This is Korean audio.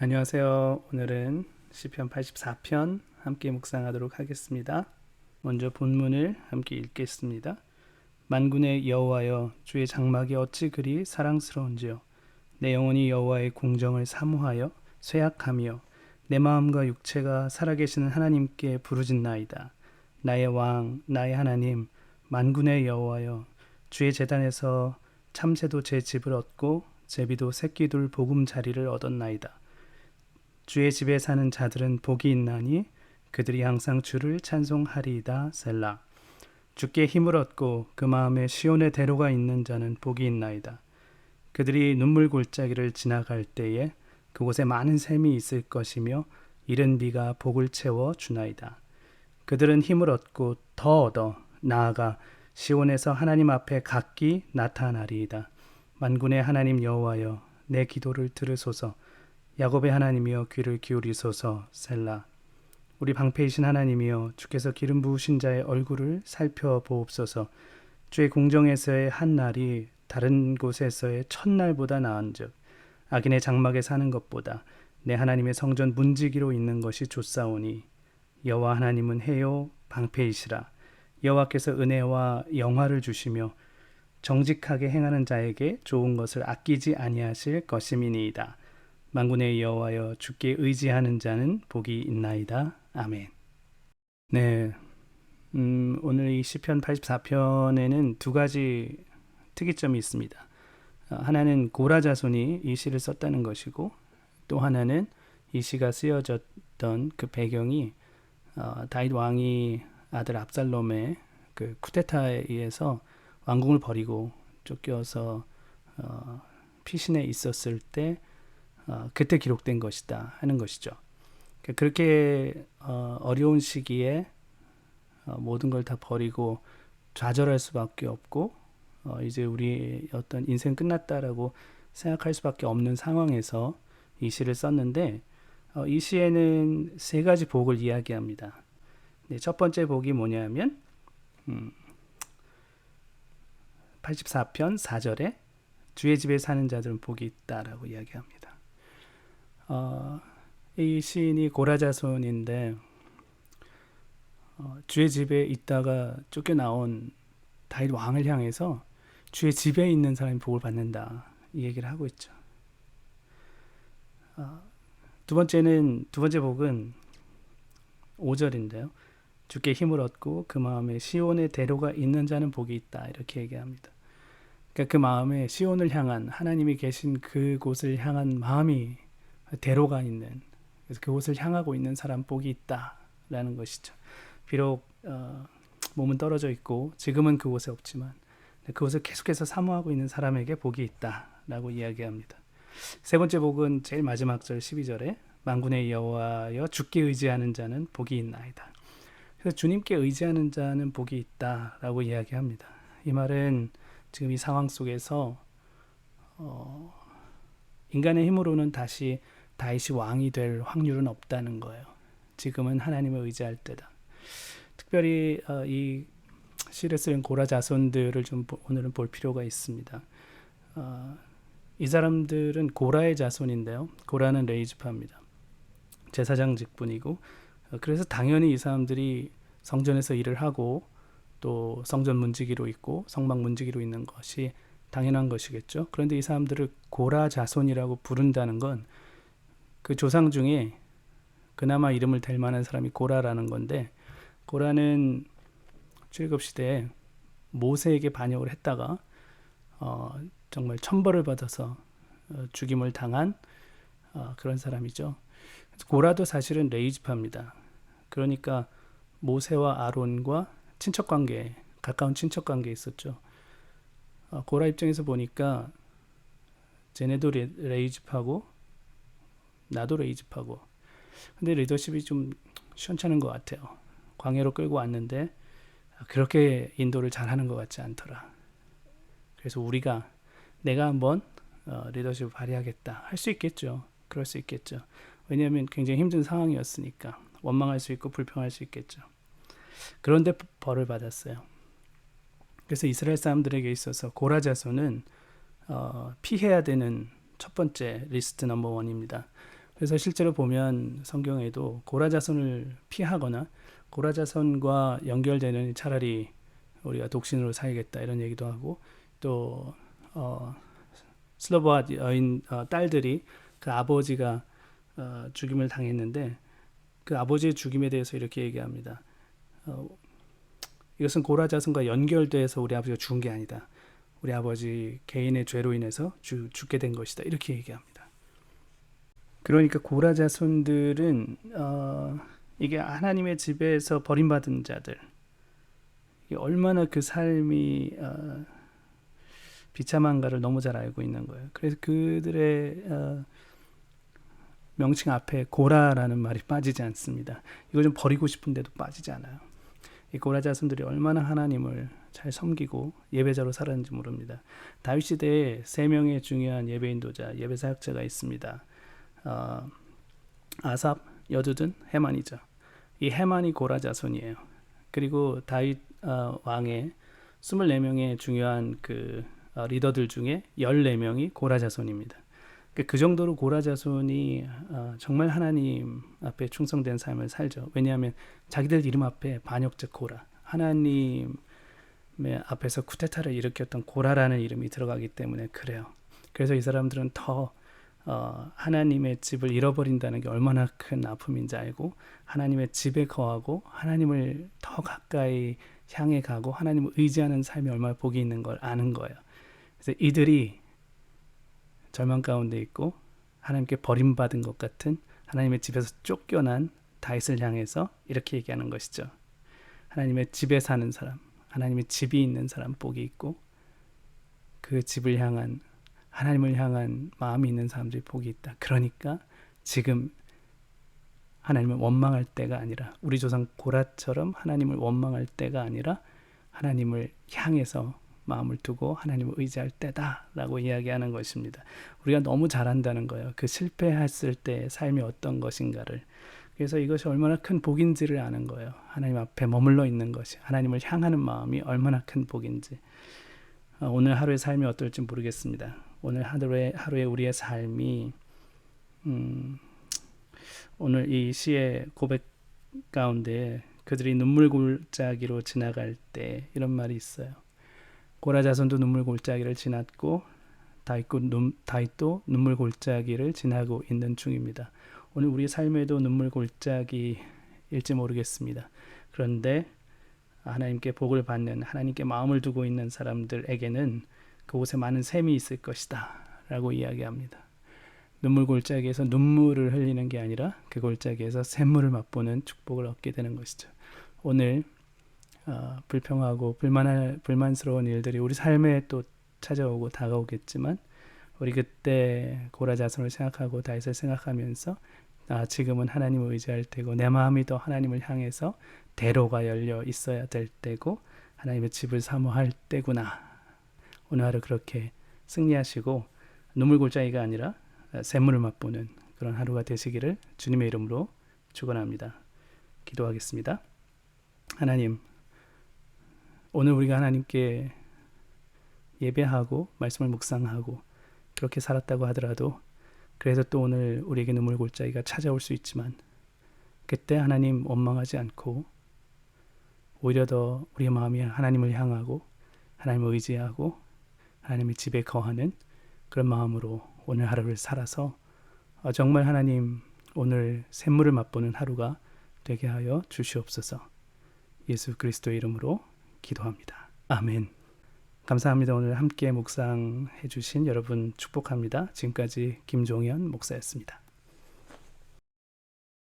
안녕하세요. 오늘은 시편 84편 함께 묵상하도록 하겠습니다. 먼저 본문을 함께 읽겠습니다. 만군의 여호와여, 주의 장막이 어찌 그리 사랑스러운지요. 내 영혼이 여호와의 공정을 사모하여 쇠약하며 내 마음과 육체가 살아계시는 하나님께 부르짖나이다. 나의 왕, 나의 하나님, 만군의 여호와여, 주의 제단에서 참새도 제 집을 얻고 제비도 새끼둘 보금자리를 얻었나이다. 주의 집에 사는 자들은 복이 있나니 그들이 항상 주를 찬송하리이다. 셀라. 주께 힘을 얻고 그 마음에 시온의 대로가 있는 자는 복이 있나이다. 그들이 눈물 골짜기를 지나갈 때에 그곳에 많은 샘이 있을 것이며 이른 비가 복을 채워 주나이다. 그들은 힘을 얻고 더 얻어 나아가 시온에서 하나님 앞에 각기 나타나리이다. 만군의 하나님 여호와여, 내 기도를 들으소서. 야곱의 하나님이여, 귀를 기울이소서. 셀라. 우리 방패이신 하나님이여, 주께서 기름 부으신 자의 얼굴을 살펴보옵소서. 주의 공정에서의 한 날이 다른 곳에서의 첫날보다 나은즉 악인의 장막에 사는 것보다 내 하나님의 성전 문지기로 있는 것이 좋사오니 여호와 하나님은 해요 방패이시라. 여호와께서 은혜와 영화를 주시며 정직하게 행하는 자에게 좋은 것을 아끼지 아니하실 것임이니이다. 만군의 여호와여, 주께 의지하는 자는 복이 있나이다. 아멘. 네, 오늘 이 시편 84편에는 두 가지 특이점이 있습니다. 하나는 고라 자손이 이 시를 썼다는 것이고, 또 하나는 이 시가 쓰여졌던 그 배경이 다윗 왕이 아들 압살롬의 그 쿠데타에 의해서 왕궁을 버리고 쫓겨서 피신해 있었을 때 그때 기록된 것이다 하는 것이죠. 그렇게 어려운 시기에 모든 걸 다 버리고 좌절할 수밖에 없고 이제 우리 어떤 인생 끝났다라고 생각할 수밖에 없는 상황에서 이 시를 썼는데 이 시에는 세 가지 복을 이야기합니다. 네, 첫 번째 복이 뭐냐면 84편 4절에 주의 집에 사는 자들은 복이 있다라고 이야기합니다. 이 시인이 고라 자손인데 주의 집에 있다가 쫓겨나온 다윗 왕을 향해서 주의 집에 있는 사람이 복을 받는다 이 얘기를 하고 있죠. 두 번째 복은 5절인데요. 주께 힘을 얻고 그 마음에 시온의 대로가 있는 자는 복이 있다 이렇게 얘기합니다. 그러니까 그 마음에 시온을 향한 하나님이 계신 그곳을 향한 마음이 대로가 있는, 그래서 그곳을 향하고 있는 사람 복이 있다라는 것이죠. 비록 몸은 떨어져 있고 지금은 그곳에 없지만 그곳을 계속해서 사모하고 있는 사람에게 복이 있다라고 이야기합니다. 세 번째 복은 제일 마지막 절 12절에 만군의 여호와여, 주께 의지하는 자는 복이 있나이다. 그래서 주님께 의지하는 자는 복이 있다라고 이야기합니다. 이 말은 지금 이 상황 속에서 인간의 힘으로는 다시 다윗이 왕이 될 확률은 없다는 거예요. 지금은 하나님을 의지할 때다. 특별히 이 시를 쓴 고라 자손들을 좀 오늘은 볼 필요가 있습니다. 이 사람들은 고라의 자손인데요. 고라는 레이즈파입니다. 제사장 직분이고, 그래서 당연히 이 사람들이 성전에서 일을 하고 또 성전 문지기로 있고 성막 문지기로 있는 것이 당연한 것이겠죠. 그런데 이 사람들을 고라 자손이라고 부른다는 건 그 조상 중에 그나마 이름을 댈 만한 사람이 고라라는 건데, 고라는 출애굽 시대에 모세에게 반역을 했다가 정말 천벌을 받아서 죽임을 당한 그런 사람이죠. 고라도 사실은 레이지파입니다. 그러니까 모세와 아론과 친척관계, 가까운 친척관계에 있었죠. 고라 입장에서 보니까 쟤네도 레이지파고 나도 레이지파고, 근데 리더십이 좀 시원찮은 것 같아요. 광야로 끌고 왔는데 그렇게 인도를 잘하는 것 같지 않더라. 그래서 내가 한번 리더십을 발휘하겠다 할 수 있겠죠. 그럴 수 있겠죠. 왜냐하면 굉장히 힘든 상황이었으니까 원망할 수 있고 불평할 수 있겠죠. 그런데 벌을 받았어요. 그래서 이스라엘 사람들에게 있어서 고라 자손은 피해야 되는 첫 번째 리스트 넘버 원입니다. 그래서 실제로 보면 성경에도 고라자손을 피하거나 고라자손과 연결되는 차라리 우리가 독신으로 살겠다 이런 얘기도 하고 또 슬로보아 여인 딸들이 그 아버지가 죽임을 당했는데 그 아버지의 죽임에 대해서 이렇게 얘기합니다. 이것은 고라자손과 연결돼서 우리 아버지가 죽은 게 아니다. 우리 아버지 개인의 죄로 인해서 죽게 된 것이다. 이렇게 얘기합니다. 그러니까 고라자손들은 이게 하나님의 집에서 버림받은 자들, 이게 얼마나 그 삶이 비참한가를 너무 잘 알고 있는 거예요. 그래서 그들의 명칭 앞에 고라라는 말이 빠지지 않습니다. 이거 좀 버리고 싶은데도 빠지지 않아요. 이 고라 자손들이 얼마나 하나님을 잘 섬기고 예배자로 살았는지 모릅니다. 다윗 시대에 3명의 중요한 예배 인도자, 예배 사역자가 있습니다. 아삽, 여두둔, 헤만이죠. 이 헤만이 고라 자손이에요. 그리고 다윗 왕의 24명의 중요한 그 리더들 중에 14명이 고라 자손입니다. 그 정도로 고라 자손이 정말 하나님 앞에 충성된 삶을 살죠. 왜냐하면 자기들 이름 앞에 반역적 고라, 하나님의 앞에서 쿠데타를 일으켰던 고라라는 이름이 들어가기 때문에 그래요. 그래서 이 사람들은 더 하나님의 집을 잃어버린다는 게 얼마나 큰 아픔인지 알고 하나님의 집에 거하고 하나님을 더 가까이 향해 가고 하나님을 의지하는 삶이 얼마나 복이 있는 걸 아는 거예요. 그래서 이들이 절망 가운데 있고 하나님께 버림받은 것 같은 하나님의 집에서 쫓겨난 다윗을 향해서 이렇게 얘기하는 것이죠. 하나님의 집에 사는 사람, 하나님의 집이 있는 사람 복이 있고 그 집을 향한 하나님을 향한 마음이 있는 사람들이 복이 있다. 그러니까 지금 하나님을 원망할 때가 아니라 우리 조상 고라처럼 하나님을 원망할 때가 아니라 하나님을 향해서 마음을 두고 하나님을 의지할 때다라고 이야기하는 것입니다. 우리가 너무 잘한다는 거예요. 그 실패했을 때 삶이 어떤 것인가를. 그래서 이것이 얼마나 큰 복인지를 아는 거예요. 하나님 앞에 머물러 있는 것이, 하나님을 향하는 마음이 얼마나 큰 복인지. 오늘 하루의 삶이 어떨지 모르겠습니다. 오늘 하루의 우리의 삶이 오늘 이 시의 고백 가운데 그들이 눈물 골짜기로 지나갈 때 이런 말이 있어요. 고라 자손도 눈물 골짜기를 지났고 다윗도 눈물 골짜기를 지나고 있는 중입니다. 오늘 우리 삶에도 눈물 골짜기일지 모르겠습니다. 그런데 하나님께 복을 받는, 하나님께 마음을 두고 있는 사람들에게는 그곳에 많은 샘이 있을 것이다 라고 이야기합니다. 눈물 골짜기에서 눈물을 흘리는 게 아니라 그 골짜기에서 샘물을 맛보는 축복을 얻게 되는 것이죠. 오늘 불평하고 불만스러운 일들이 우리 삶에 또 찾아오고 다가오겠지만 우리 그때 고라 자손을 생각하고 다윗을 생각하면서 지금은 하나님을 의지할 때고 내 마음이 더 하나님을 향해서 대로가 열려 있어야 될 때고 하나님의 집을 사모할 때구나. 오늘 하루 그렇게 승리하시고 눈물 골짜기가 아니라 샘물을 맛보는 그런 하루가 되시기를 주님의 이름으로 축원합니다. 기도하겠습니다. 하나님, 오늘 우리가 하나님께 예배하고 말씀을 묵상하고 그렇게 살았다고 하더라도 그래서 또 오늘 우리에게 눈물 골짜기가 찾아올 수 있지만 그때 하나님 원망하지 않고 오히려 더 우리의 마음이 하나님을 향하고 하나님을 의지하고 하나님의 집에 거하는 그런 마음으로 오늘 하루를 살아서 정말 하나님 오늘 샘물을 맛보는 하루가 되게 하여 주시옵소서. 예수 그리스도의 이름으로 기도합니다. 아멘. 감사합니다. 오늘 함께 묵상해 주신 여러분 축복합니다. 지금까지 김종현 목사였습니다.